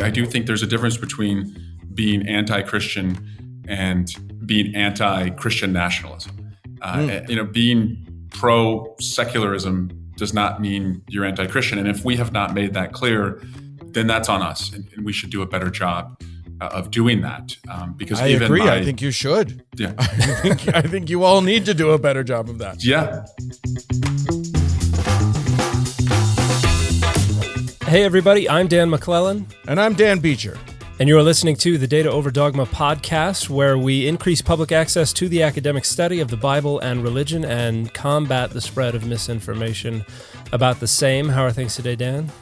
I do think there's a difference between being anti-Christian and being anti-Christian nationalism. Being pro-secularism does not mean you're anti-Christian. And if we have not made that clear, then that's on us, and we should do a better job of doing that. Because I agree. I think you should. Yeah. I think you all need to do a better job of that. Yeah. Hey, everybody. I'm Dan McClellan. And I'm Dan Beecher. And you're listening to the Data Over Dogma podcast, where we increase public access to the academic study of the Bible and religion and combat the spread of misinformation about the same. How are things today, Dan?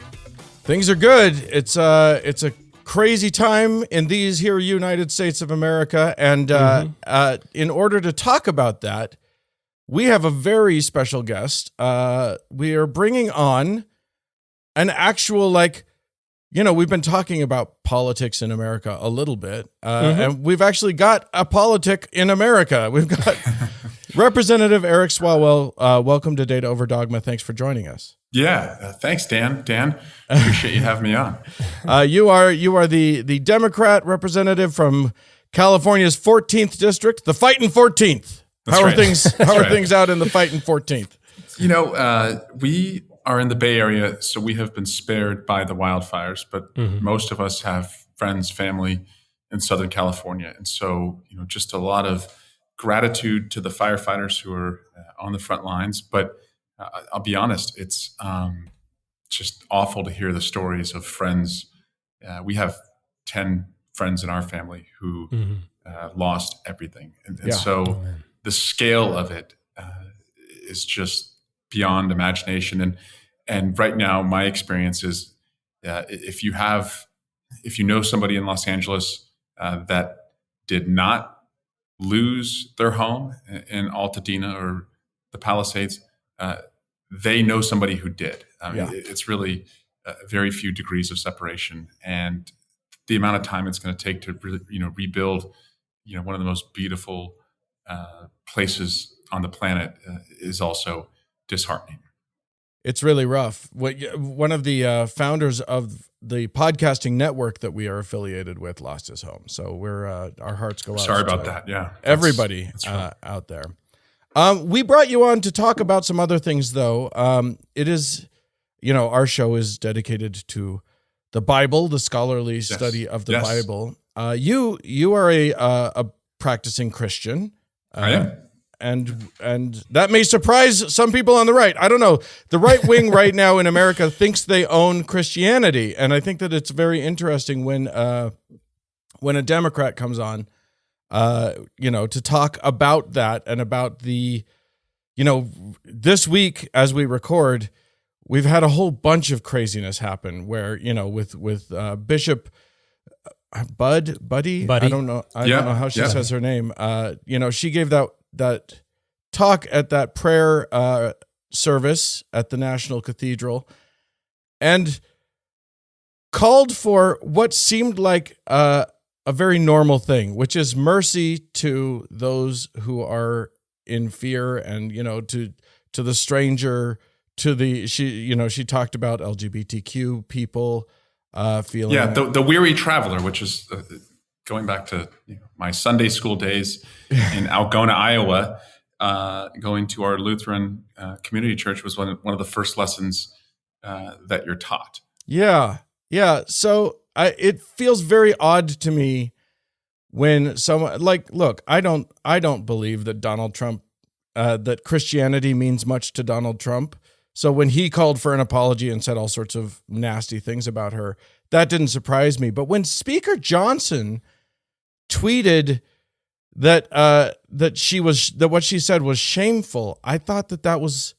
Things are good. It's a crazy time in these here United States of America. And in order to talk about that, we have a very special guest. We are bringing on an actual, we've been talking about politics in America a little bit, and we've actually got a politic in America. We've got Representative Eric Swalwell. Welcome to Data Over Dogma. Thanks for joining us. Yeah, thanks, Dan. Dan, appreciate you having me on. You are the Democrat representative from California's 14th district, the fighting 14th. How are things out in the fighting 14th? We are in the Bay Area, so we have been spared by the wildfires, but most of us have friends, family in Southern California. And so, just a lot of gratitude to the firefighters who are on the front lines. But I'll be honest, it's just awful to hear the stories of friends. We have 10 friends in our family who lost everything. And so the scale of it is just beyond imagination. And right now, my experience is if you know somebody in Los Angeles that did not lose their home in Altadena or the Palisades, they know somebody who did. It's really very few degrees of separation, and the amount of time it's going to take to rebuild one of the most beautiful places on the planet is also disheartening. It's really rough. One of the founders of the podcasting network that we are affiliated with lost his home. So our hearts go out. Sorry about that. Yeah, everybody out there. We brought you on to talk about some other things, though. It is, our show is dedicated to the Bible, the scholarly study of the Bible. You are a practicing Christian. I am. And that may surprise some people on the right. I don't know. The right wing right now in America thinks they own Christianity, and I think that it's very interesting when a Democrat comes on, to talk about that and about the, this week as we record, we've had a whole bunch of craziness happen where with Bishop Buddy. I don't know how she says her name. She gave that talk at that prayer service at the National Cathedral and called for what seemed like a very normal thing, which is mercy to those who are in fear and, to the stranger, she talked about LGBTQ people feeling. Yeah, the weary traveler, which is going back to my Sunday school days in Algona, Iowa, going to our Lutheran community church was one of the first lessons that you're taught. Yeah. So it feels very odd to me when someone look, I don't believe that Donald Trump, that Christianity means much to Donald Trump. So when he called for an apology and said all sorts of nasty things about her, that didn't surprise me. But when Speaker Johnson tweeted that what she said was shameful, I thought that was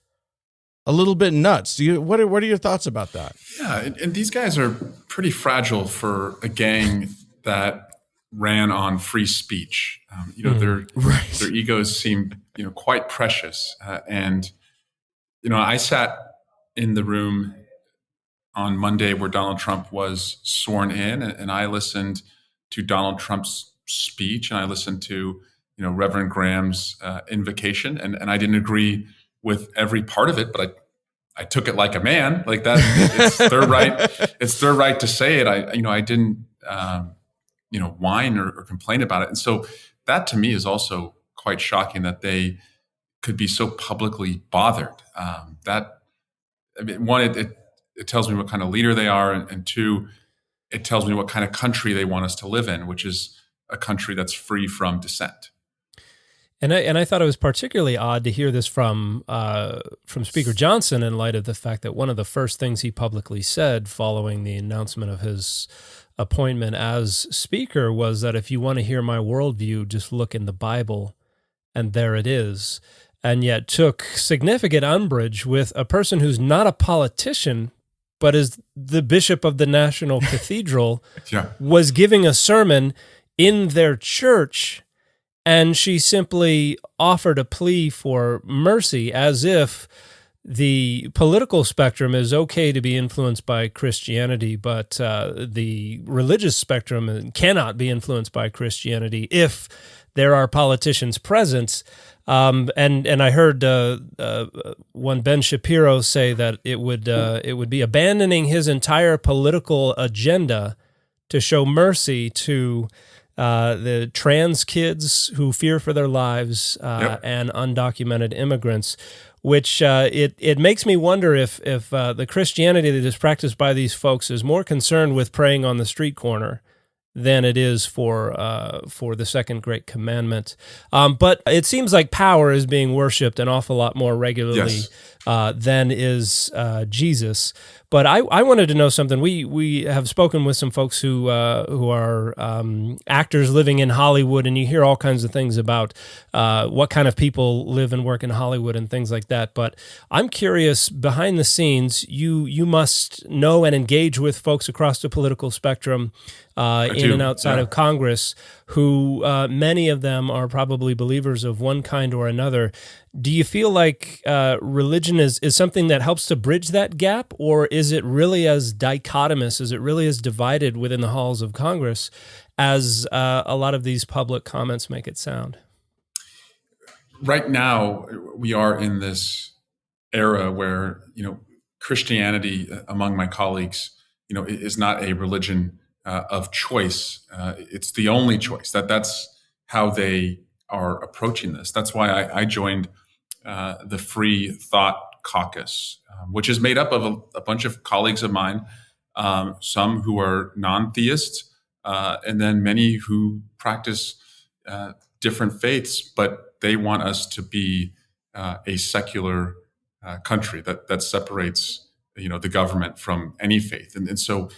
a little bit nuts. What are your thoughts about that? Yeah, and these guys are pretty fragile for a gang that ran on free speech. Their egos seem quite precious, and I sat in the room on Monday where Donald Trump was sworn in, and I listened to Donald Trump's speech, and I listened to Reverend Graham's invocation, and I didn't agree with every part of it, but I took it like a man, like that. It's their right. It's their right to say it. I didn't, whine or complain about it. And so that to me is also quite shocking that they could be so publicly bothered. One, it tells me what kind of leader they are, and two, it tells me what kind of country they want us to live in, which is a country that's free from dissent. And I thought it was particularly odd to hear this from Speaker Johnson in light of the fact that one of the first things he publicly said following the announcement of his appointment as Speaker was that if you want to hear my worldview, just look in the Bible, and there it is. And yet took significant umbrage with a person who's not a politician, but is the bishop of the National Cathedral, was giving a sermon in their church. And she simply offered a plea for mercy, as if the political spectrum is okay to be influenced by Christianity, but the religious spectrum cannot be influenced by Christianity if there are politicians present. And I heard one Ben Shapiro say that it would be abandoning his entire political agenda to show mercy to the trans kids who fear for their lives and undocumented immigrants, which it makes me wonder if the Christianity that is practiced by these folks is more concerned with praying on the street corner than it is for the second great commandment. But it seems like power is being worshipped an awful lot more regularly than is Jesus. But I wanted to know something. We have spoken with some folks who are actors living in Hollywood, and you hear all kinds of things about what kind of people live and work in Hollywood and things like that. But I'm curious, behind the scenes, you must know and engage with folks across the political spectrum in and outside of Congress, who many of them are probably believers of one kind or another. Do you feel like religion is something that helps to bridge that gap, or is it really as dichotomous, is it really as divided within the halls of Congress as a lot of these public comments make it sound? Right now, we are in this era where, Christianity among my colleagues, is not a religion of choice. It's the only choice. That's how they are approaching this. That's why I joined the Free Thought Caucus, which is made up of a bunch of colleagues of mine, some who are non-theists, and then many who practice different faiths, but they want us to be a secular country that separates, the government from any faith, and so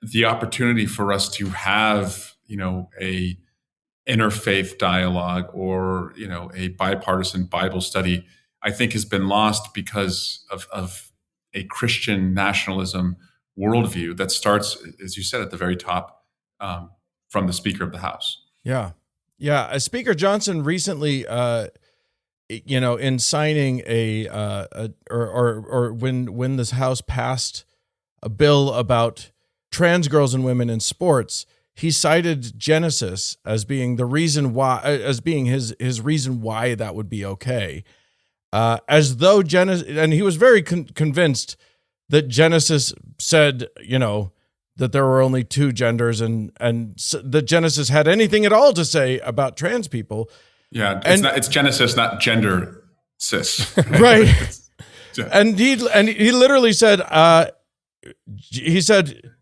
the opportunity for us to have, a interfaith dialogue or, a bipartisan Bible study, I think has been lost because of a Christian nationalism worldview that starts, as you said, at the very top, from the Speaker of the House. Yeah. Speaker Johnson recently, in signing when this House passed a bill about trans girls and women in sports, he cited Genesis as being the reason why, as being his reason why that would be okay. As though Genesis, and he was very convinced that Genesis said, that there were only two genders, and that Genesis had anything at all to say about trans people. Yeah, it's Genesis, not gender cis. Right. And he literally said,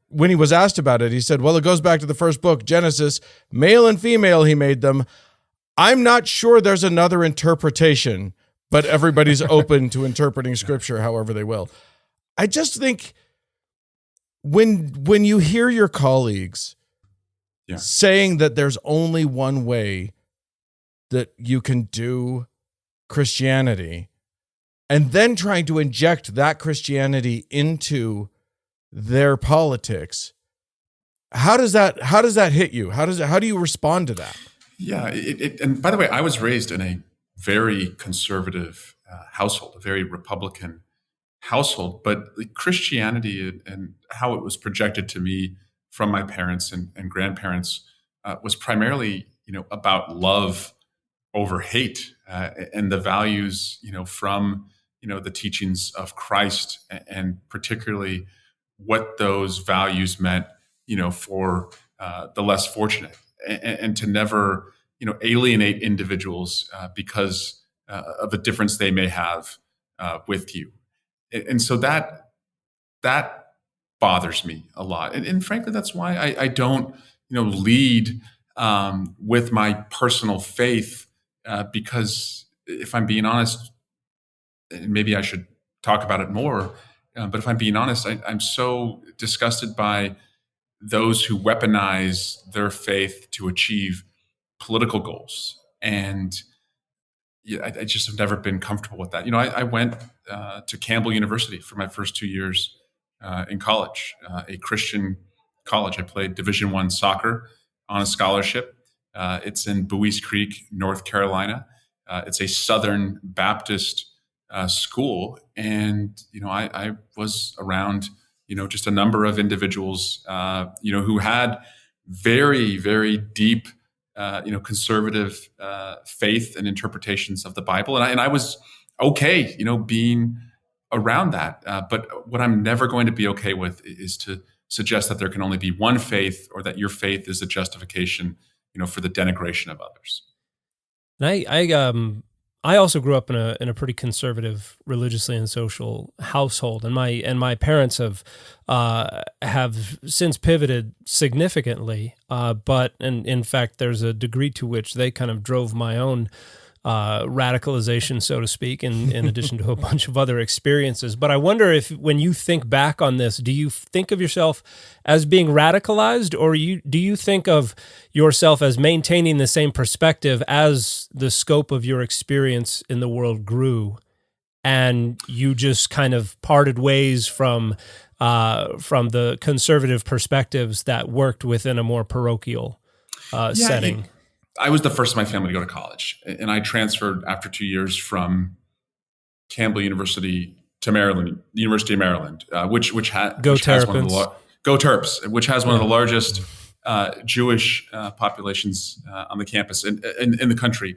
when he was asked about it, he said, well, it goes back to the first book, Genesis, male and female, he made them. I'm not sure there's another interpretation, but everybody's open to interpreting scripture however they will. I just think when you hear your colleagues saying that there's only one way that you can do Christianity, and then trying to inject that Christianity into their politics, how does that hit you? How do you respond to that? Yeah, and by the way, I was raised in a very conservative household, a very Republican household, but Christianity and how it was projected to me from my parents and grandparents was primarily, about love over hate, and the values, from the teachings of Christ, and particularly what those values meant, for the less fortunate, and to never, alienate individuals because of a difference they may have with you. And so that bothers me a lot. And frankly, that's why I don't, lead with my personal faith, because if I'm being honest, and maybe I should talk about it more, but if I'm being honest, I'm so disgusted by those who weaponize their faith to achieve political goals. And yeah, I just have never been comfortable with that. I went to Campbell University for my first 2 years in college, a Christian college. I played Division I soccer on a scholarship. It's in Buies Creek, North Carolina. It's a Southern Baptist school, and I was around just a number of individuals who had very, very deep conservative faith and interpretations of the Bible, and I was okay being around that. But what I'm never going to be okay with is to suggest that there can only be one faith, or that your faith is a justification for the denigration of others. And I also grew up in a pretty conservative, religiously and social household, and my parents have since pivoted significantly. But in fact, there's a degree to which they kind of drove my own radicalization, so to speak, in addition to a bunch of other experiences. But I wonder if, when you think back on this, do you think of yourself as being radicalized, or do you think of yourself as maintaining the same perspective as the scope of your experience in the world grew, and you just kind of parted ways from the conservative perspectives that worked within a more parochial setting? I was the first in my family to go to college, and I transferred after 2 years from Campbell University to Maryland, the University of Maryland, which has one of the Go Terps, which has one of the largest Jewish populations on the campus in the country.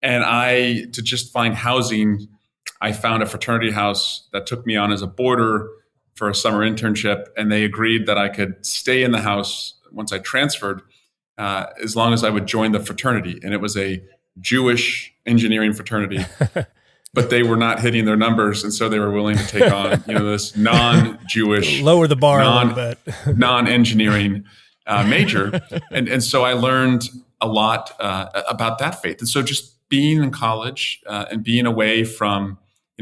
And to just find housing, I found a fraternity house that took me on as a boarder for a summer internship, and they agreed that I could stay in the house once I transferred, as long as I would join the fraternity. And it was a Jewish engineering fraternity, but they were not hitting their numbers. And so they were willing to take on, this non-Jewish, lower the bar a little bit, non-engineering major. And so I learned a lot about that faith. And so just being in college and being away from,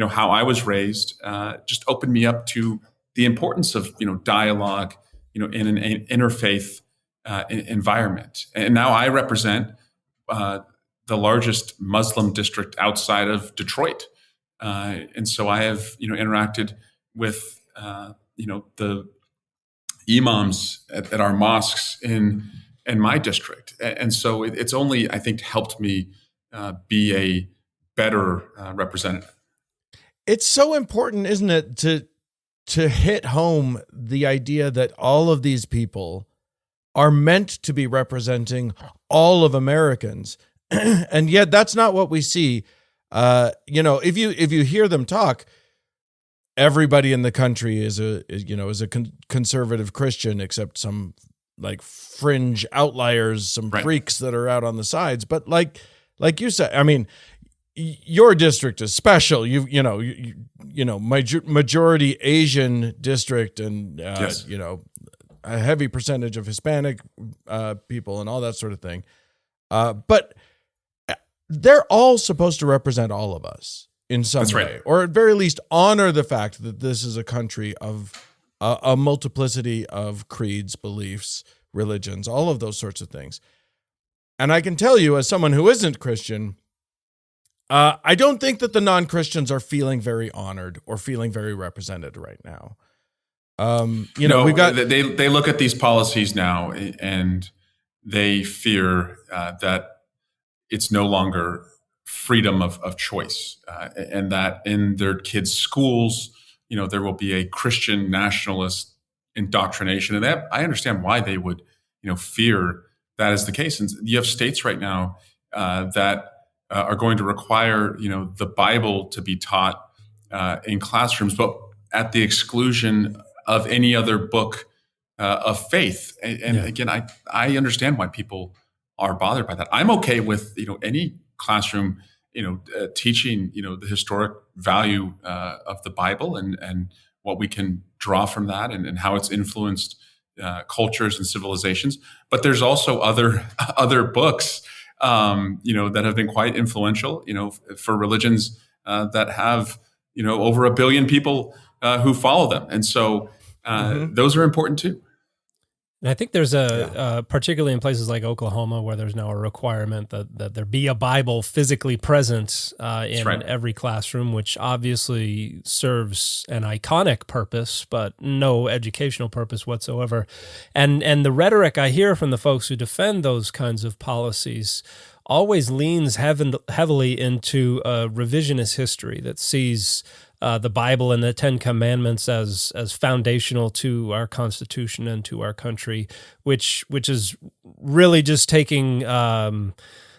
how I was raised, just opened me up to the importance of, dialogue, in an interfaith environment. And now I represent the largest Muslim district outside of Detroit. And so I have, interacted with, the imams at our mosques in my district. And so it's only, I think, helped me be a better representative. It's so important, isn't it, to hit home the idea that all of these people are meant to be representing all of Americans. And yet that's not what we see. If you hear them talk, everybody in the country is a conservative Christian, except some like fringe outliers, some freaks that are out on the sides. But like you said, I mean, your district is special. Majority Asian district, and yes. A heavy percentage of Hispanic people and all that sort of thing. But they're all supposed to represent all of us in some way, right. Or at very least honor the fact that this is a country of a multiplicity of creeds, beliefs, religions, all of those sorts of things. And I can tell you, as someone who isn't Christian, I don't think that the non-Christians are feeling very honored or feeling very represented right now. We've got they look at these policies now and they fear that it's no longer freedom of choice, and that in their kids' schools, there will be a Christian nationalist indoctrination. And I understand why they would, fear that is the case. And you have states right now that are going to require, the Bible to be taught in classrooms, but at the exclusion of any other book of faith. And again, I understand why people are bothered by that. I'm okay with any classroom teaching the historic value of the Bible and what we can draw from that and how it's influenced cultures and civilizations. But there's also other books that have been quite influential for religions that have over 1 billion people who follow them, and so those are important too. And I think there's particularly in places like Oklahoma, where there's now a requirement that there be a Bible physically present in every classroom, which obviously serves an iconic purpose, but no educational purpose whatsoever. And the rhetoric I hear from the folks who defend those kinds of policies always leans heavily into a revisionist history that sees the Bible and the Ten Commandments as foundational to our Constitution and to our country, which is really just taking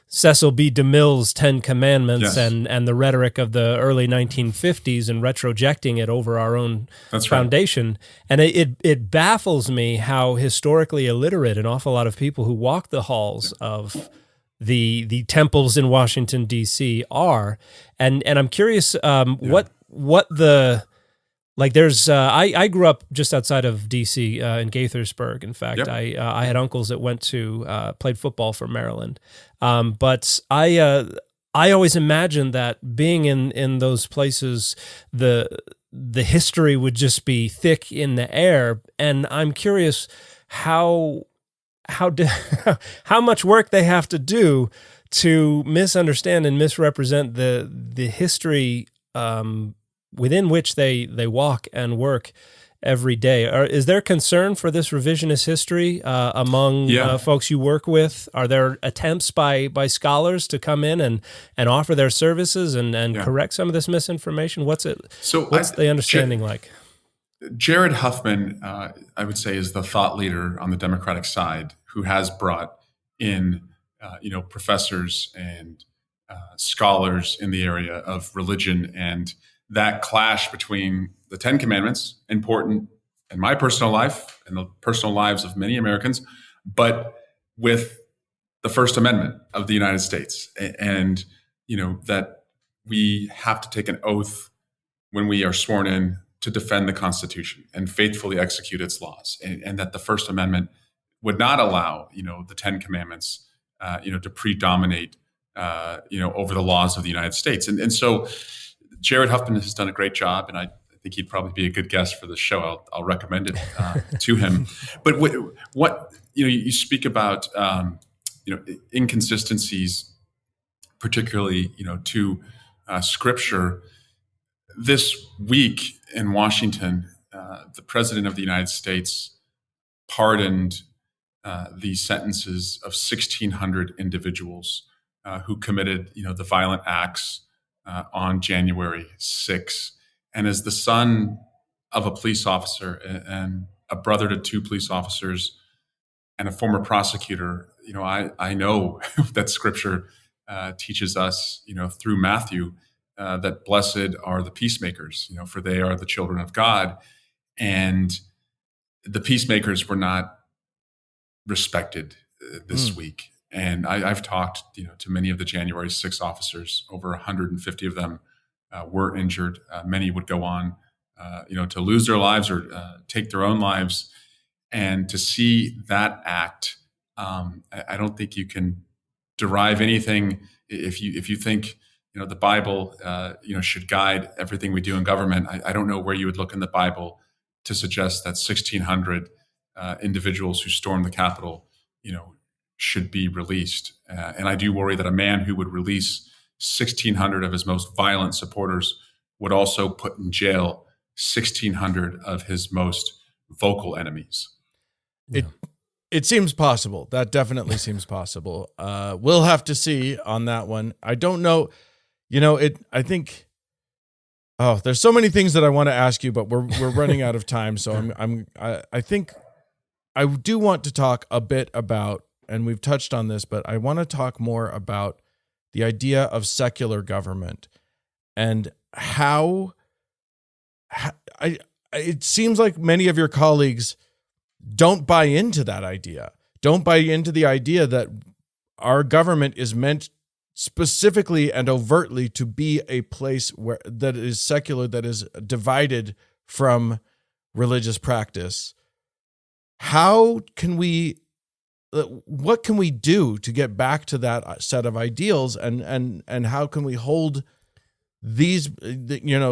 Cecil B. DeMille's Ten Commandments and the rhetoric of the early 1950s and retrojecting it over our own foundation. And it baffles me how historically illiterate an awful lot of people who walk the halls of the temples in Washington, D.C. are. And I'm curious what the, like there's, I grew up just outside of D.C. In Gaithersburg. In fact, I had uncles that went to, played football for Maryland. But I always imagined that being in those places, the history would just be thick in the air. And I'm curious how much work they have to do to misunderstand and misrepresent the history within which they walk and work every day. Is there concern for this revisionist history among folks you work with? Are there attempts by scholars to come in and offer their services and correct some of this misinformation? What's the understanding like? Jared Huffman, I would say, is the thought leader on the Democratic side who has brought in, professors and scholars in the area of religion, and that clash between the Ten Commandments, important in my personal life and the personal lives of many Americans, but with the First Amendment of the United States, and that we have to take an oath when we are sworn in to defend the Constitution and faithfully execute its laws, and that the First Amendment would not allow, the Ten Commandments, to predominate, over the laws of the United States. And so Jared Huffman has done a great job, and I think he'd probably be a good guest for the show. I'll recommend it to him. But what you speak about, inconsistencies, particularly, to Scripture. This week in Washington, the President of the United States pardoned the sentences of 1,600 individuals who committed, the violent acts on January 6th. And as the son of a police officer and a brother to 2 police officers and a former prosecutor, I know that Scripture teaches us, through Matthew, that blessed are the peacemakers, for they are the children of God. And the peacemakers were not respected this week. And I've talked, to many of the January 6 officers. Over 150 of them were injured. Many would go on, to lose their lives or take their own lives. And to see that act, I don't think you can derive anything if you think the Bible should guide everything we do in government. I don't know where you would look in the Bible to suggest that 1,600 individuals who stormed the Capitol, should be released. And I do worry that a man who would release 1,600 of his most violent supporters would also put in jail 1,600 of his most vocal enemies. It seems possible. That definitely seems possible. We'll have to see on that one. I don't know. I think. Oh, there's so many things that I want to ask you, but we're running out of time. So I think I do want to talk a bit about, and we've touched on this, but I want to talk more about the idea of secular government and how it seems like many of your colleagues don't buy into that idea. Don't buy into the idea that our government is meant specifically and overtly to be a place where that is secular, that is divided from religious practice. How can we? What can we do to get back to that set of ideals, and how can we hold these,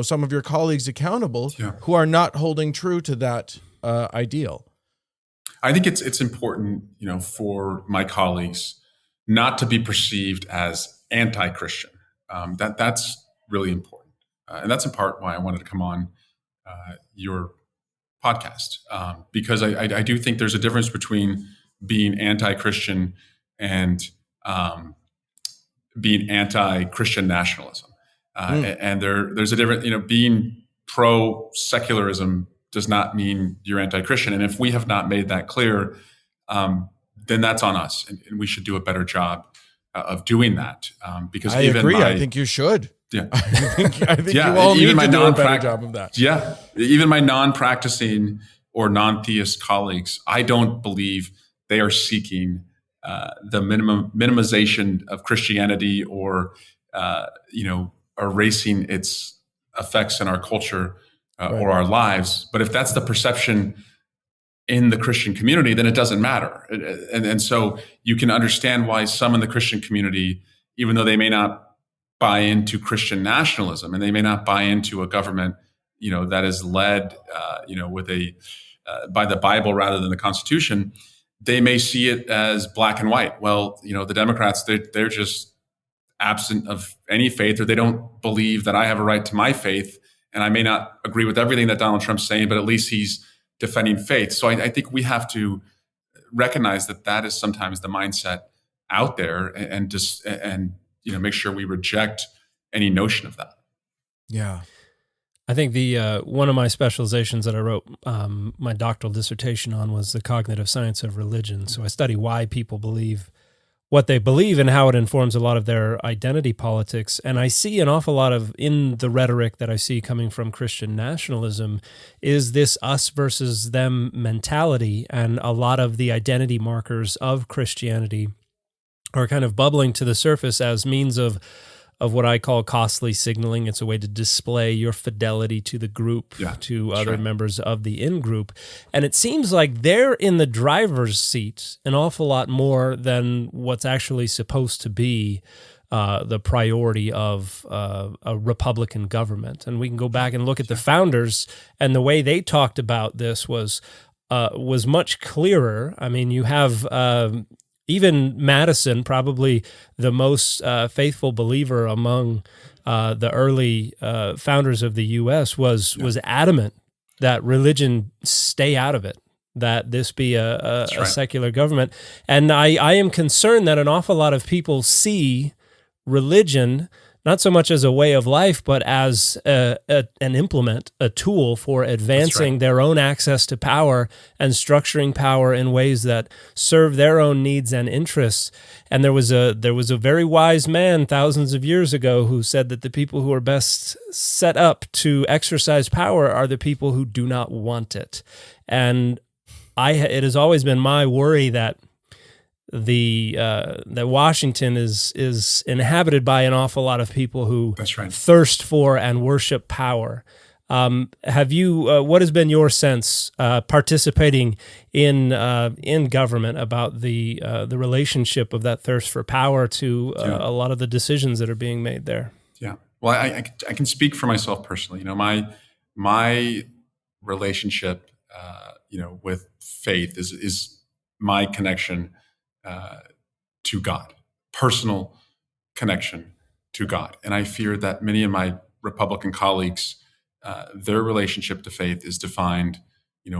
some of your colleagues accountable who are not holding true to that ideal? I think it's important, for my colleagues not to be perceived as anti-Christian. That's really important, and that's in part why I wanted to come on your podcast, because I do think there's a difference between being anti-Christian and being anti-Christian nationalism. And there's a difference, being pro-secularism does not mean you're anti-Christian. And if we have not made that clear, then that's on us. And we should do a better job of doing that. Because I agree. I think you should. Yeah. I think you all need to do a better job of that. Yeah. Even my non-practicing or non-theist colleagues, I don't believe they are seeking the minimization of Christianity or, erasing its effects in our culture or our lives. But if that's the perception in the Christian community, then it doesn't matter. And so you can understand why some in the Christian community, even though they may not buy into Christian nationalism and they may not buy into a government, that is led, with by the Bible rather than the Constitution, they may see it as black and white. Well, the Democrats, they're just absent of any faith, or they don't believe that I have a right to my faith. And I may not agree with everything that Donald Trump's saying, but at least he's defending faith. So I think we have to recognize that is sometimes the mindset out there, and make sure we reject any notion of that. Yeah. I think the one of my specializations that I wrote my doctoral dissertation on was the cognitive science of religion. So I study why people believe what they believe and how it informs a lot of their identity politics. And I see an awful lot of, in the rhetoric that I see coming from Christian nationalism, is this us versus them mentality. And a lot of the identity markers of Christianity are kind of bubbling to the surface as means of what I call costly signaling. It's a way to display your fidelity to the group, to other members of the in-group. And it seems like they're in the driver's seat an awful lot more than what's actually supposed to be the priority of a Republican government. And we can go back and look at the founders, and the way they talked about this was much clearer. I mean, you have... even Madison, probably the most faithful believer among the early founders of the U.S., was adamant that religion stay out of it, that this be a secular government. And I am concerned that an awful lot of people see religion not so much as a way of life, but as an implement, a tool for advancing their own access to power and structuring power in ways that serve their own needs and interests. And there was a very wise man thousands of years ago who said that the people who are best set up to exercise power are the people who do not want it. And it has always been my worry that that Washington is inhabited by an awful lot of people who thirst for and worship power. Have you? What has been your sense participating in government about the relationship of that thirst for power to a lot of the decisions that are being made there? Yeah. Well, I can speak for myself personally. My relationship, with faith is my connection to God, personal connection to God. And I fear that many of my Republican colleagues, their relationship to faith is defined,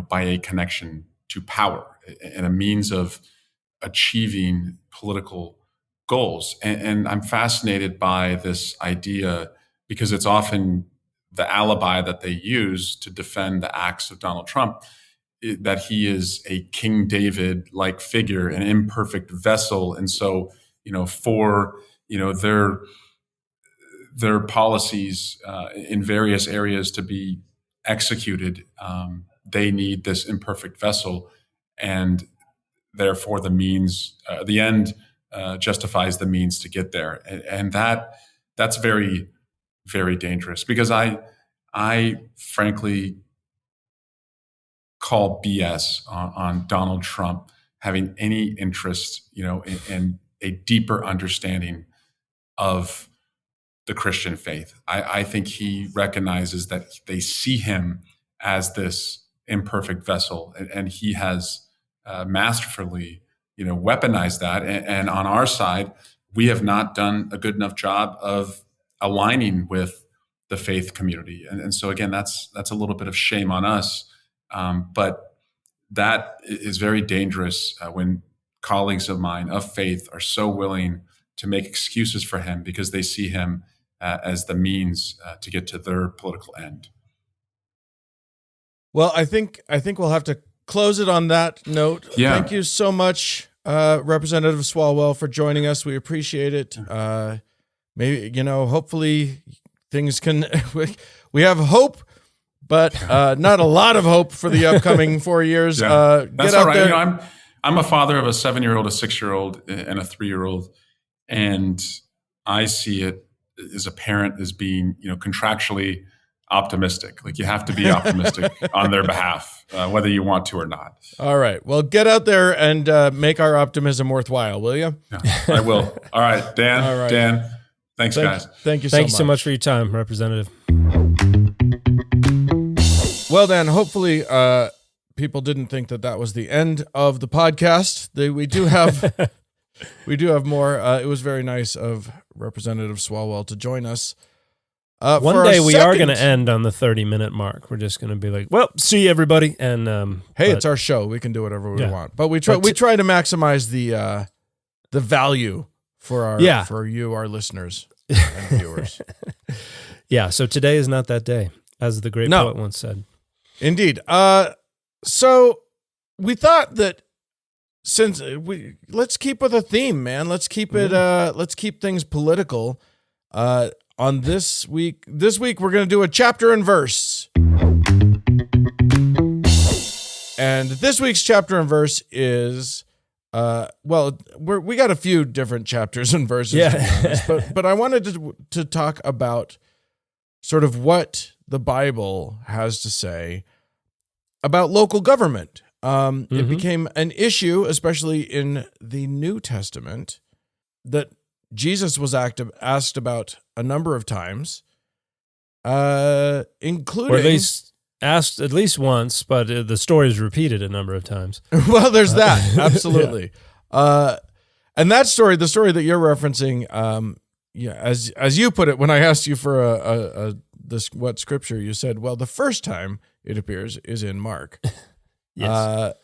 by a connection to power and a means of achieving political goals. And I'm fascinated by this idea because it's often the alibi that they use to defend the acts of Donald Trump, that he is a King David-like figure, an imperfect vessel. And so, for, their policies in various areas to be executed, they need this imperfect vessel, and therefore the end justifies the means to get there, and that's very, very dangerous, because I frankly call BS on Donald Trump having any interest, in a deeper understanding of the Christian faith. I think he recognizes that they see him as this imperfect vessel, and he has masterfully, weaponized that. And on our side, we have not done a good enough job of aligning with the faith community. And so again, that's a little bit of shame on us. But that is very dangerous when colleagues of mine of faith are so willing to make excuses for him because they see him as the means to get to their political end. Well, I think we'll have to close it on that note. Yeah. Thank you so much, Representative Swalwell, for joining us. We appreciate it. Maybe, hopefully things can, we have hope, but not a lot of hope for the upcoming 4 years. Yeah. Get That's out all right. there. I'm a father of a 7-year-old, a 6-year-old, and a 3-year-old. And I see it as a parent as being, contractually optimistic. Like, you have to be optimistic on their behalf, whether you want to or not. All right. Well, get out there and make our optimism worthwhile, will you? Yeah, I will. All right, Dan. All right. Dan, thanks, guys. Thank you so much. Thank you so much for your time, Representative. Well, Dan, hopefully people didn't think that was the end of the podcast. We do have more. It was very nice of Representative Swalwell to join us. One day we are going to end on the 30-minute mark. We're just going to be like, well, see everybody. And hey, it's our show. We can do whatever we want. But we try to maximize the value for you, our listeners and viewers. Yeah. So today is not that day, as the great poet once said. Indeed. So we thought that let's keep with a theme, man. Let's keep it. Let's keep things political. On this week we're going to do a chapter and verse. And this week's chapter and verse is, we got a few different chapters and verses, to be honest, but I wanted to talk about sort of what the Bible has to say about local government. It became an issue, especially in the New Testament, that Jesus was asked about a number of times, including... Or at least asked at least once, but the story is repeated a number of times. Well, there's that. Absolutely. And that story, the story that you're referencing, as you put it, when I asked you for what scripture, you said, well, the first time it appears is in Mark. Yes.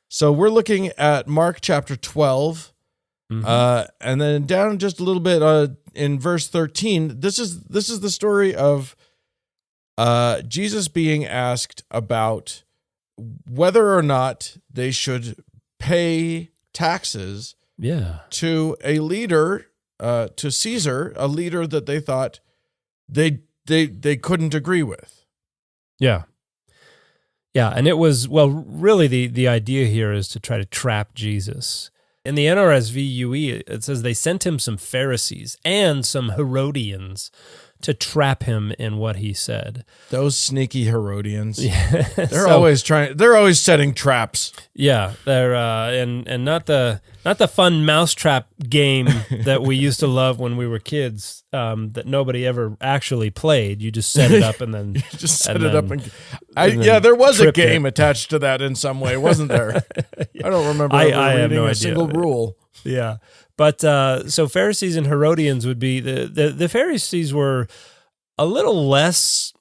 So we're looking at Mark chapter 12, and then down just a little bit in verse 13. This is the story of Jesus being asked about whether or not they should pay taxes to a leader, to Caesar, a leader that they thought they couldn't agree with. Yeah. Yeah, and it was, really the idea here is to try to trap Jesus. In the NRSV UE, it says they sent him some Pharisees and some Herodians to trap him in what he said. Those sneaky Herodians. Yeah. They're always setting traps. Yeah, they're and not the fun mousetrap game that we used to love when we were kids, that nobody ever actually played. You just set it up and then there was a game attached to that in some way, wasn't there? Yeah. I don't remember reading a single rule. Yeah. But so Pharisees and Herodians would be the Pharisees were a little less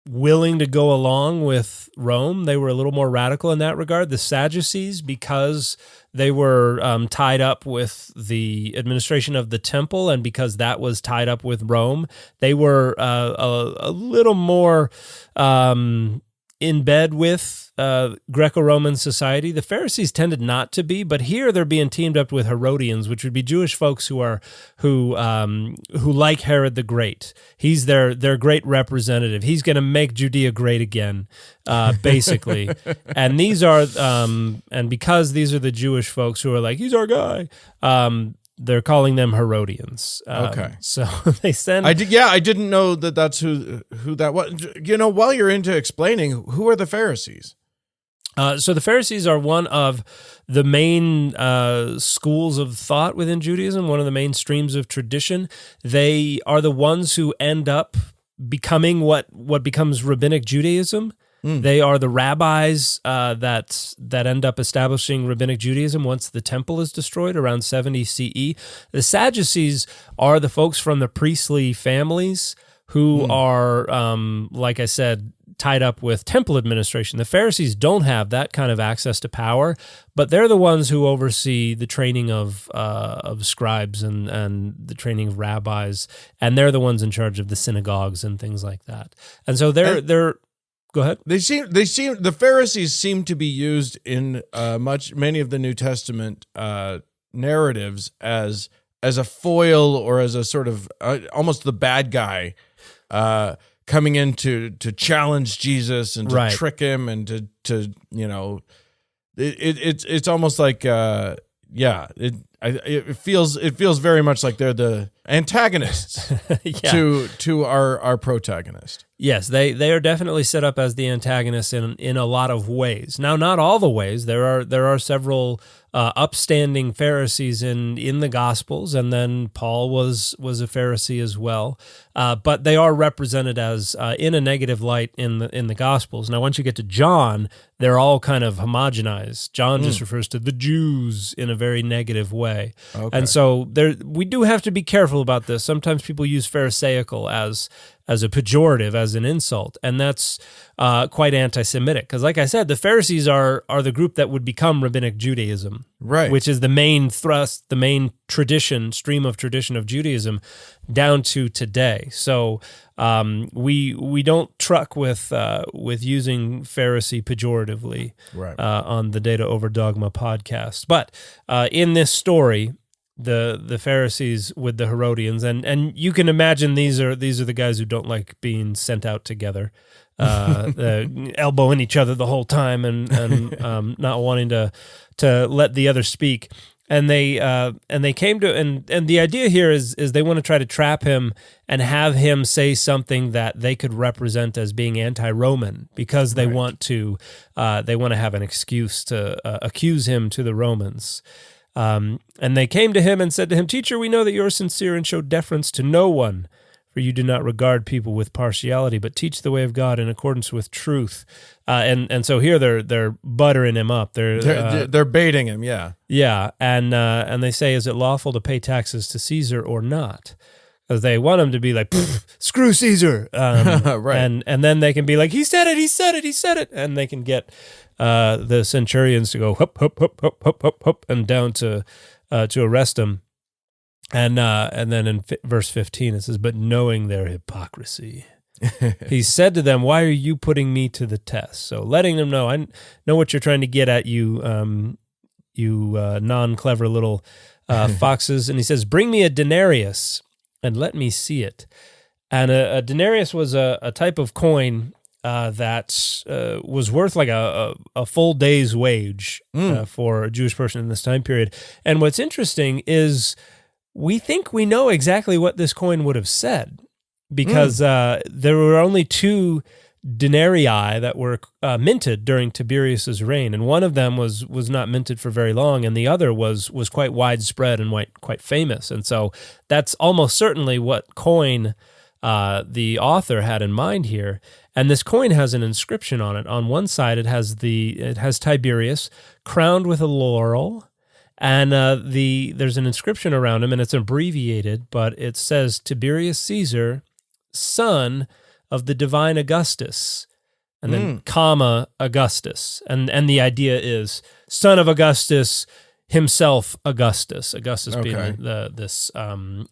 willing to go along with Rome. They were a little more radical in that regard. The Sadducees, because they were tied up with the administration of the temple, and because that was tied up with Rome, they were a little more in bed with Greco-Roman society. The Pharisees tended not to be, but here they're being teamed up with Herodians, which would be Jewish folks who like Herod the Great. He's their great representative. He's going to make Judea great again, basically. And these are and because these are the Jewish folks who are like, he's our guy. They're calling them Herodians. Okay. So they send... I didn't know that's who that was. While you're into explaining, who are the Pharisees? So the Pharisees are one of the main schools of thought within Judaism, one of the main streams of tradition. They are the ones who end up becoming what becomes Rabbinic Judaism. They are the rabbis that end up establishing Rabbinic Judaism once the temple is destroyed around 70 CE. The Sadducees are the folks from the priestly families who are, like I said, tied up with temple administration. The Pharisees don't have that kind of access to power, but they're the ones who oversee the training of scribes and the training of rabbis, and they're the ones in charge of the synagogues and things like that. And so they're Go ahead. The Pharisees seem to be used in many of the New Testament narratives as a foil or as a sort of almost the bad guy coming in to challenge Jesus and to trick him and to it's almost like it feels very much like they're the antagonists to our protagonist. Yes, they are definitely set up as the antagonists in a lot of ways. Now, not all the ways. There are several upstanding Pharisees in the Gospels, and then Paul was a Pharisee as well. But they are represented as in a negative light in the Gospels. Now, once you get to John, they're all kind of homogenized. John just refers to the Jews in a very negative way. Okay. And so we do have to be careful about this. Sometimes people use Pharisaical as a pejorative, as an insult, and that's quite anti-Semitic. Because like I said, the Pharisees are the group that would become Rabbinic Judaism, right? Which is the main thrust, the main stream of tradition of Judaism down to today. So we don't truck with using Pharisee pejoratively on the Data Over Dogma podcast. But in this story, the Pharisees with the Herodians, and you can imagine these are the guys who don't like being sent out together, elbowing each other the whole time and not wanting to let the other speak. And they came to and the idea here is they want to try to trap him and have him say something that they could represent as being anti-Roman because they want to have an excuse to accuse him to the Romans. And they came to him and said to him, "Teacher, we know that you are sincere and show deference to no one, for you do not regard people with partiality, but teach the way of God in accordance with truth." And so here they're buttering him up. They're baiting him, yeah. Yeah, and they say, "Is it lawful to pay taxes to Caesar or not?" Because they want him to be like, "Screw Caesar," right? And then they can be like, "He said it," and they can get the centurions to go hup hup hup hup hup hup hup and down to arrest him. And then in verse 15 it says, "But knowing their hypocrisy, he said to them, 'Why are you putting me to the test?'" So letting them know, I know what you're trying to get at, you non-clever little foxes. And he says, "Bring me a denarius and let me see it." And a denarius was a type of coin that was worth like a full day's wage for a Jewish person in this time period. And what's interesting is we think we know exactly what this coin would have said, because there were only 2 denarii that were minted during Tiberius's reign, and one of them was not minted for very long, and the other was quite widespread and quite famous. And so that's almost certainly what coin the author had in mind here. And this coin has an inscription on it. On one side, it has Tiberius crowned with a laurel, and there's an inscription around him, and it's abbreviated, but it says Tiberius Caesar, son of the divine Augustus, and then comma Augustus, and the idea is son of Augustus himself, Augustus being this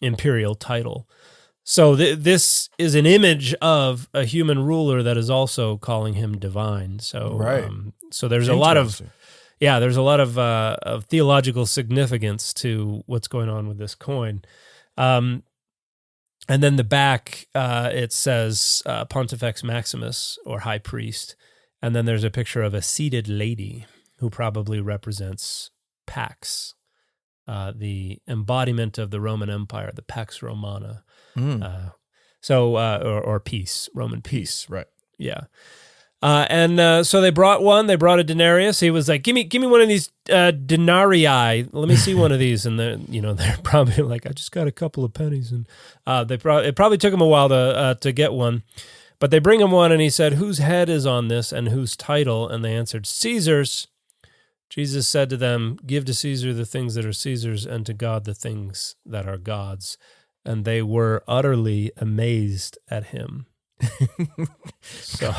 imperial title. So this is an image of a human ruler that is also calling him divine. So Right. So there's a lot of theological significance to what's going on with this coin. And then the back, it says Pontifex Maximus, or High Priest. And then there's a picture of a seated lady who probably represents Pax, the embodiment of the Roman Empire, the Pax Romana. Or peace, Roman peace. Right. Yeah. So they brought one. They brought a denarius. He was like, "Give me one of these denarii. Let me see one of these." And they're probably like, "I just got a couple of pennies." And it probably took him a while to get one, but they bring him one, and he said, "Whose head is on this, and whose title?" And they answered, "Caesar's." Jesus said to them, "Give to Caesar the things that are Caesar's, and to God the things that are God's." And they were utterly amazed at him. So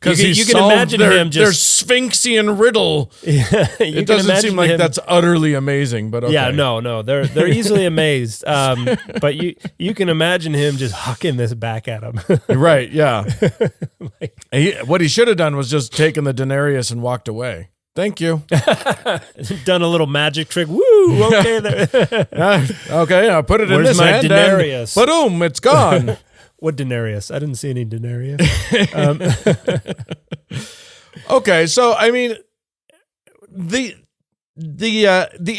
you can imagine him just their Sphinxian riddle. Yeah, it doesn't seem like that's utterly amazing, but okay. Yeah, no, they're easily amazed. But you can imagine him just hucking this back at him. Right? Yeah. What he should have done was just taken the denarius and walked away. Thank you. Done a little magic trick. Woo! Okay, there. Okay, I'll put it in this hand. Denarius? Boom! It's gone. What denarius? I didn't see any denarius. Okay, so I mean, the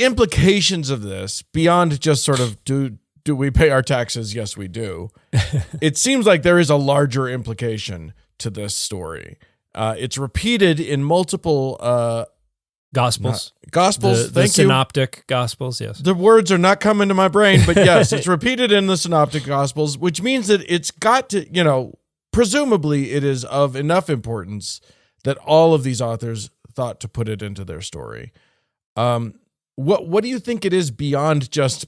implications of this beyond just sort of do we pay our taxes? Yes, we do. It seems like there is a larger implication to this story. It's repeated in multiple Gospels. The synoptic Gospels, yes. The words are not coming to my brain, but yes, it's repeated in the synoptic Gospels, which means that it's got to, presumably it is of enough importance that all of these authors thought to put it into their story. What do you think it is beyond just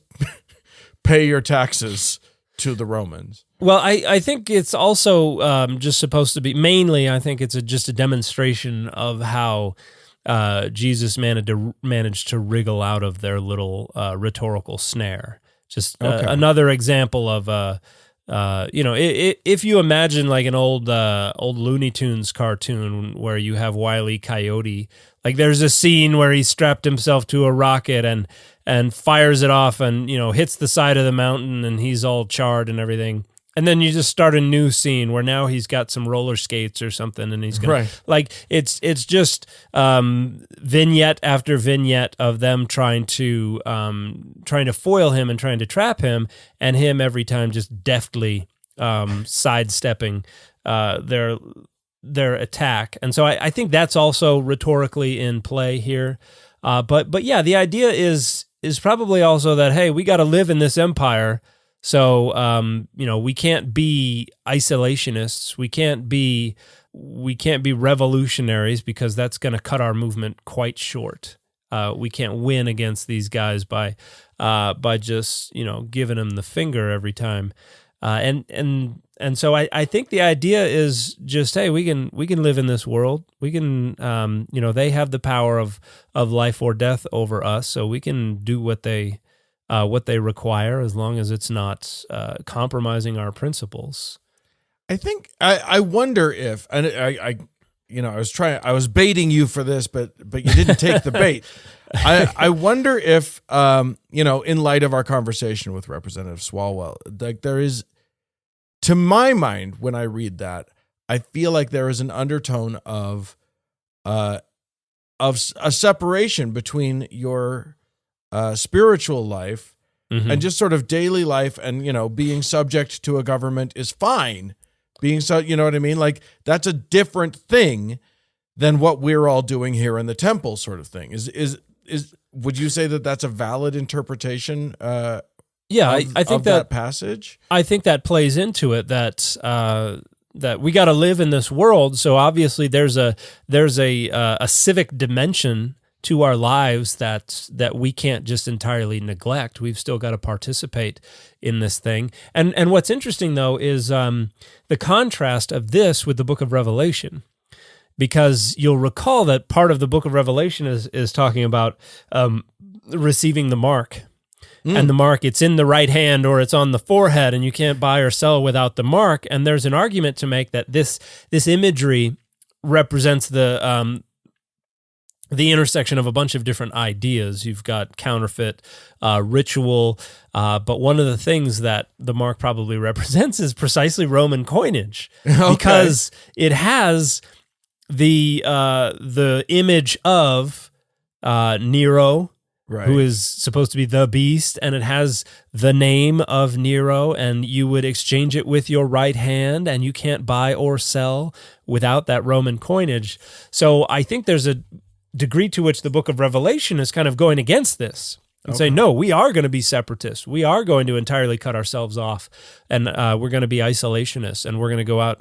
pay your taxes to the Romans? Well, I think it's also just supposed to be, mainly I think it's just a demonstration of how Jesus managed to wriggle out of their little rhetorical snare. Just another example of, if you imagine like an old Looney Tunes cartoon where you have Wile E. Coyote, like there's a scene where he strapped himself to a rocket and fires it off and, hits the side of the mountain and he's all charred and everything. And then you just start a new scene where now he's got some roller skates or something, and he's gonna it's just vignette after vignette of them trying to foil him and trying to trap him, and him every time just deftly sidestepping their attack. And so I think that's also rhetorically in play here. But yeah, the idea is probably also that, hey, we got to live in this empire. So, we can't be isolationists. We can't be revolutionaries because that's going to cut our movement quite short. We can't win against these guys by just, giving them the finger every time. And so I think the idea is just, hey, we can live in this world. We can, they have the power of life or death over us. So we can do what they require, as long as it's not compromising our principles. I think I wonder if, and I was baiting you for this, but you didn't take the bait. I wonder if, in light of our conversation with Representative Swalwell, like there is, to my mind, when I read that, I feel like there is an undertone of a separation between your spiritual life and just sort of daily life, and being subject to a government is fine. Being so, you know what I mean? Like that's a different thing than what we're all doing here in the temple, sort of thing. Is would you say that that's a valid interpretation? I think that passage. I think that plays into it. That we got to live in this world. So obviously there's a civic dimension to our lives that we can't just entirely neglect. We've still got to participate in this thing. And what's interesting, though, is the contrast of this with the book of Revelation, because you'll recall that part of the book of Revelation is talking about receiving the mark. and the mark, it's in the right hand or it's on the forehead, and you can't buy or sell without the mark. And there's an argument to make that this imagery represents the intersection of a bunch of different ideas. You've got counterfeit, ritual, but one of the things that the mark probably represents is precisely Roman coinage, because it has the image of Nero, Right. who is supposed to be the beast, and it has the name of Nero, and you would exchange it with your right hand, and you can't buy or sell without that Roman coinage. So I think there's a degree to which the book of Revelation is kind of going against this and saying, no, we are going to be separatists. We are going to entirely cut ourselves off, and we're going to be isolationists, and we're going to go out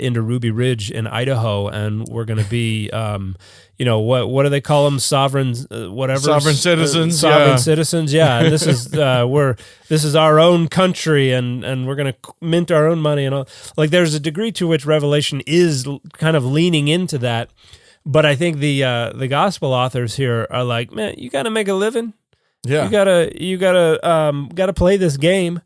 into Ruby Ridge in Idaho, and we're going to be, what do they call them? Sovereign citizens. Citizens, yeah. And this is this is our own country, and we're going to mint our own money and all. Like, there's a degree to which Revelation is kind of leaning into that. But I think the gospel authors here are like, man, you got to make a living. Yeah, you gotta play this game.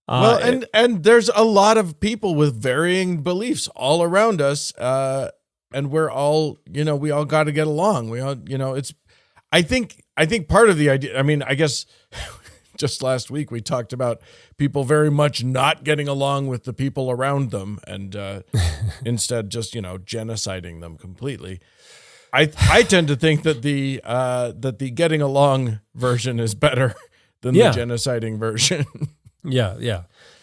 Well, and there's a lot of people with varying beliefs all around us, and we're all, we all got to get along. We all, it's. I think part of the idea. I mean, I guess just last week we talked about people very much not getting along with the people around them, and instead just genociding them completely. I tend to think that the getting along version is better than the genociding version. Yeah.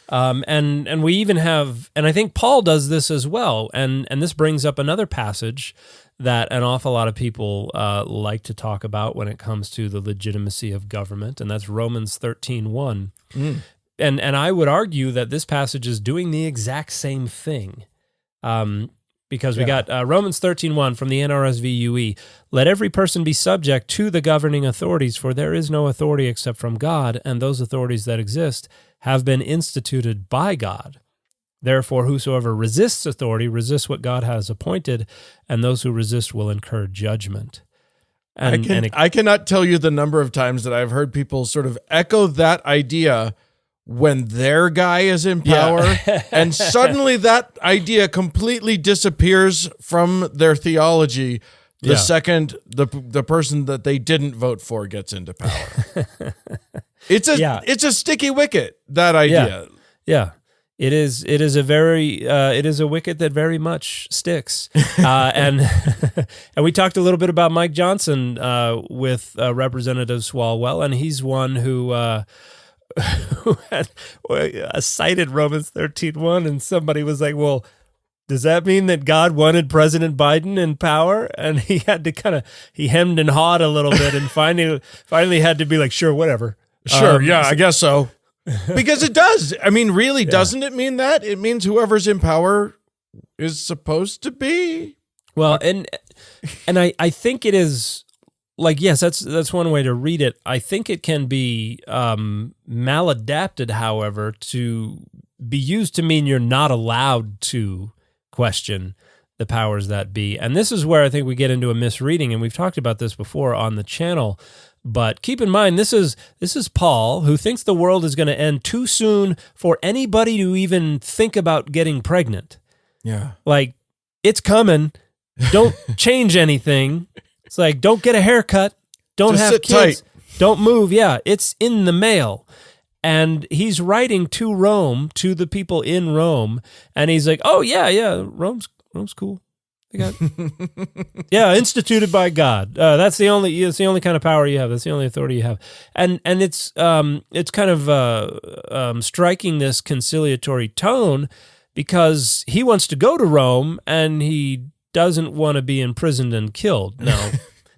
And we even have, and I think Paul does this as well. And this brings up another passage that an awful lot of people like to talk about when it comes to the legitimacy of government, and that's Romans 13:1. And I would argue that this passage is doing the exact same thing. Because we got Romans 13:1 from the NRSV UE. Let every person be subject to the governing authorities, for there is no authority except from God, and those authorities that exist have been instituted by God. Therefore, whosoever resists authority resists what God has appointed, and those who resist will incur judgment. I cannot tell you the number of times that I've heard people sort of echo that idea when their guy is in power, and suddenly that idea completely disappears from their theology the second the person that they didn't vote for gets into power. It's a sticky wicket, that idea. Yeah. It is a wicket that very much sticks. And we talked a little bit about Mike Johnson with Representative Swalwell, and he's one who had cited Romans 13:1, and somebody was like, well, does that mean that God wanted President Biden in power? And he had to he hemmed and hawed a little bit, and finally had to be like, sure, whatever. Sure, I guess so. Because it does. I mean, really, doesn't it mean that? It means whoever's in power is supposed to be. Well, and I think it is, like, yes, that's one way to read it. I think it can be maladapted, however, to be used to mean you're not allowed to question the powers that be. And this is where I think we get into a misreading, and we've talked about this before on the channel. But keep in mind, this is Paul, who thinks the world is going to end too soon for anybody to even think about getting pregnant. Yeah. Like, it's coming. Don't change anything. It's like, don't get a haircut. Don't just have kids. Tight. Don't move. Yeah, it's in the mail. And he's writing to Rome, to the people in Rome, and he's like, oh, yeah, Rome's cool. Instituted by God. That's the only kind of power you have. That's the only authority you have. And it's kind of striking this conciliatory tone, because he wants to go to Rome and he doesn't want to be imprisoned and killed. No,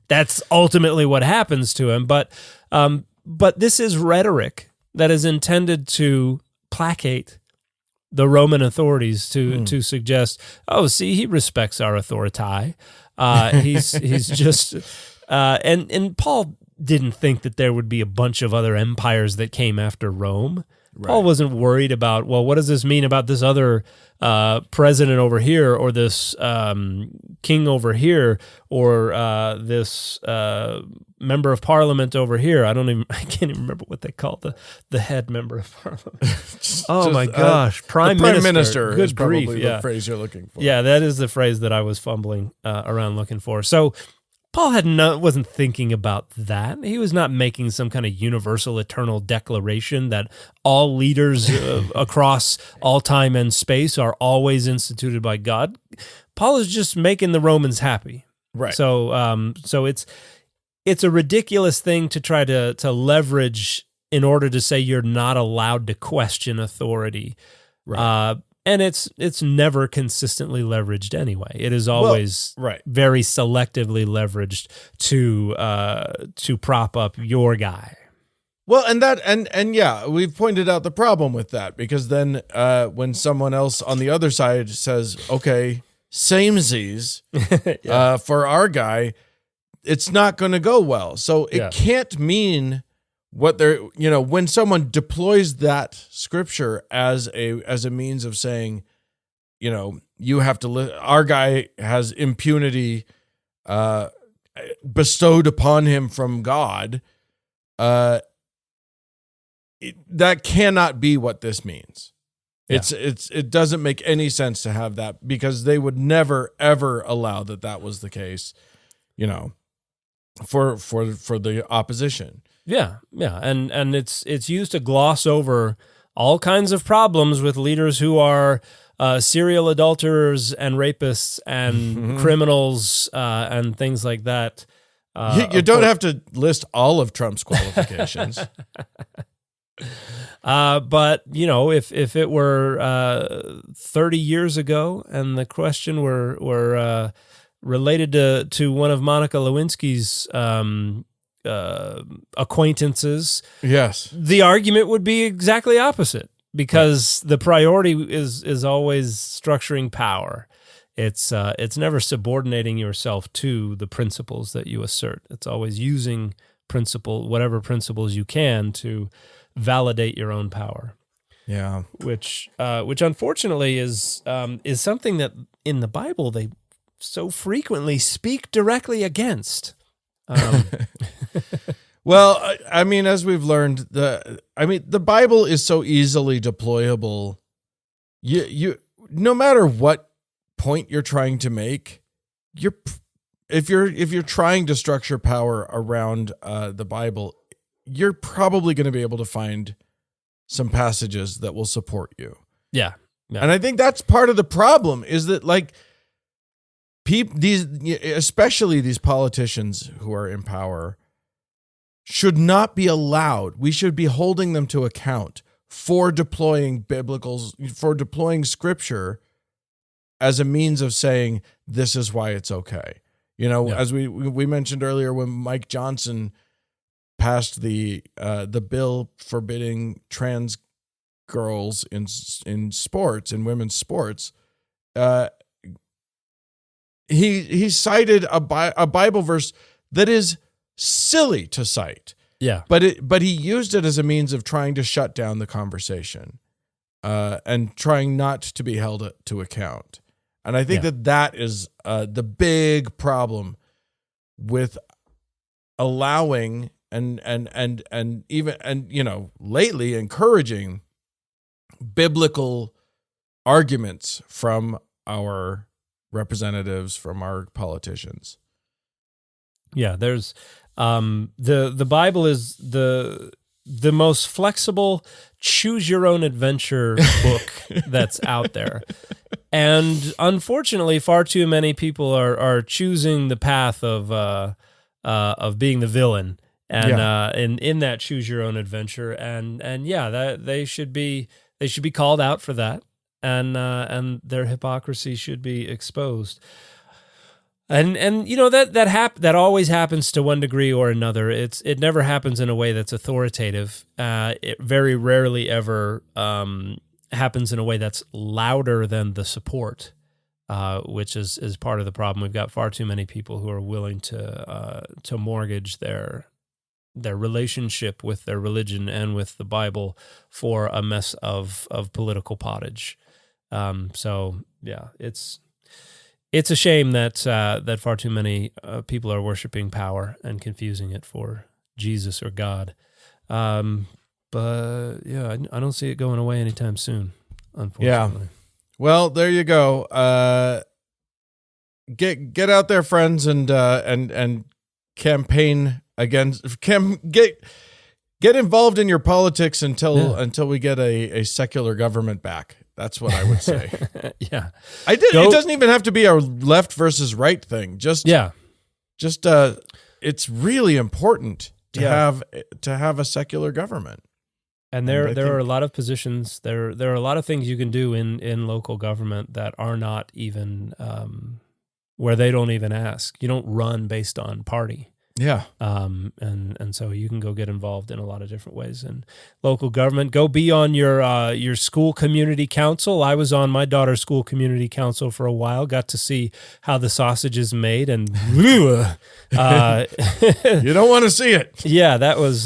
that's ultimately what happens to him. But this is rhetoric that is intended to placate the Roman authorities to suggest, oh, see, he respects our authority. He's just, and Paul didn't think that there would be a bunch of other empires that came after Rome. Paul wasn't worried about, well, what does this mean about this other president over here, or this king over here, or this member of parliament over here. I can't even remember what they call the head member of parliament. Oh my gosh, prime minister. Good Good probably grief, the phrase you're looking for. Yeah, that is the phrase that I was fumbling around looking for. So Paul wasn't thinking about that. He was not making some kind of universal eternal declaration that all leaders across all time and space are always instituted by God. Paul is just making the Romans happy. Right. So it's a ridiculous thing to try to leverage in order to say you're not allowed to question authority. Right. And it's never consistently leveraged anyway. It is always very selectively leveraged to prop up your guy. Well, and yeah, we've pointed out the problem with that, because then when someone else on the other side says, okay, samesies for our guy, it's not going to go well. So it can't mean what they're, when someone deploys that scripture as a means of saying, you have to, our guy has impunity bestowed upon him from God, that cannot be what this means. Yeah. It doesn't make any sense to have that, because they would never ever allow that was the case, for the opposition. Yeah, and it's used to gloss over all kinds of problems with leaders who are serial adulterers and rapists and criminals and things like that. You don't have to list all of Trump's qualifications. But if it were 30 years ago and the question were related to one of Monica Lewinsky's acquaintances, yes, the argument would be exactly opposite, because the priority is always structuring power. It's never subordinating yourself to the principles that you assert. It's always using whatever principles you can to validate your own power. Yeah, which unfortunately is something that in the Bible they so frequently speak directly against. Well, I mean, as we've learned, the Bible is so easily deployable. You no matter what point you're trying to make, if you're trying to structure power around the Bible, you're probably going to be able to find some passages that will support you. Yeah. And I think that's part of the problem, is that especially these politicians who are in power, should not be allowed. We should be holding them to account for deploying scripture as a means of saying this is why it's okay. As we mentioned earlier, when Mike Johnson passed the bill forbidding trans girls in sports, in women's sports, he cited a Bible verse that is silly to cite. Yeah. But he used it as a means of trying to shut down the conversation, and trying not to be held to account. And I think that is the big problem with allowing and even lately encouraging biblical arguments from our representatives, from our politicians. Yeah, there's the Bible is the most flexible choose your own adventure book that's out there. And unfortunately, far too many people are choosing the path of being the villain, and in that choose your own adventure, and that they should be called out for that, and their hypocrisy should be exposed. And that always happens to one degree or another. It never happens in a way that's authoritative. It very rarely ever happens in a way that's louder than the support, which is part of the problem. We've got far too many people who are willing to mortgage their relationship with their religion and with the Bible for a mess of political pottage. So yeah, it's a shame that far too many people are worshiping power and confusing it for Jesus or God. But yeah, I don't see it going away anytime soon, unfortunately. Yeah. Well, there you go. Get out there, friends, and campaign against. Get involved in your politics until we get a secular government back. That's what I would say. Yeah, it doesn't even have to be a left versus right thing. Just it's really important to have a secular government. And there are a lot of positions. There are a lot of things you can do in local government that are not even where they don't even ask. You don't run based on party. Yeah. And so you can go get involved in a lot of different ways in local government. Go be on your school community council. I was on my daughter's school community council for a while. Got to see how the sausage is made, and you don't want to see it. Yeah, that was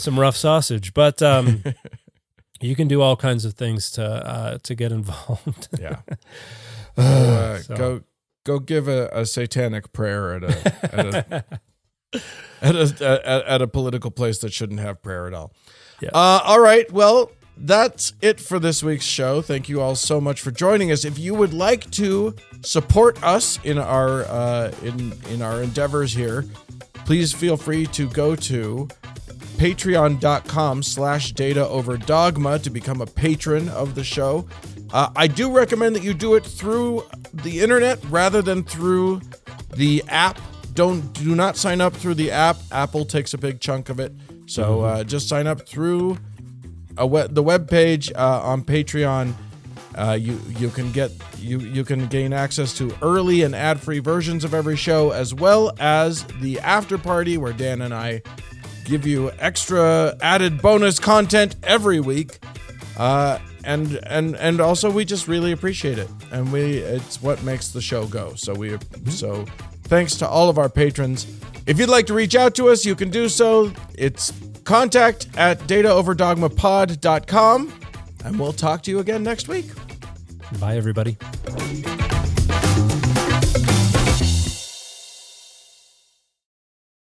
some rough sausage, but you can do all kinds of things to get involved. Yeah. Go give a satanic prayer at a political place that shouldn't have prayer at all. Yeah. All right. Well, that's it for this week's show. Thank you all so much for joining us. If you would like to support us in our in our endeavors here, please feel free to go to patreon.com/Data Over Dogma to become a patron of the show. I do recommend that you do it through the internet rather than through the app. Do not sign up through the app. Apple takes a big chunk of it. So just sign up through the web page on Patreon. You can gain access to early and ad-free versions of every show, as well as the after party where Dan and I give you extra added bonus content every week. And also we just really appreciate it, and it's what makes the show go. So thanks to all of our patrons. If you'd like to reach out to us, you can do so. It's contact@dataoverdogmapod.com, and we'll talk to you again next week. Bye, everybody.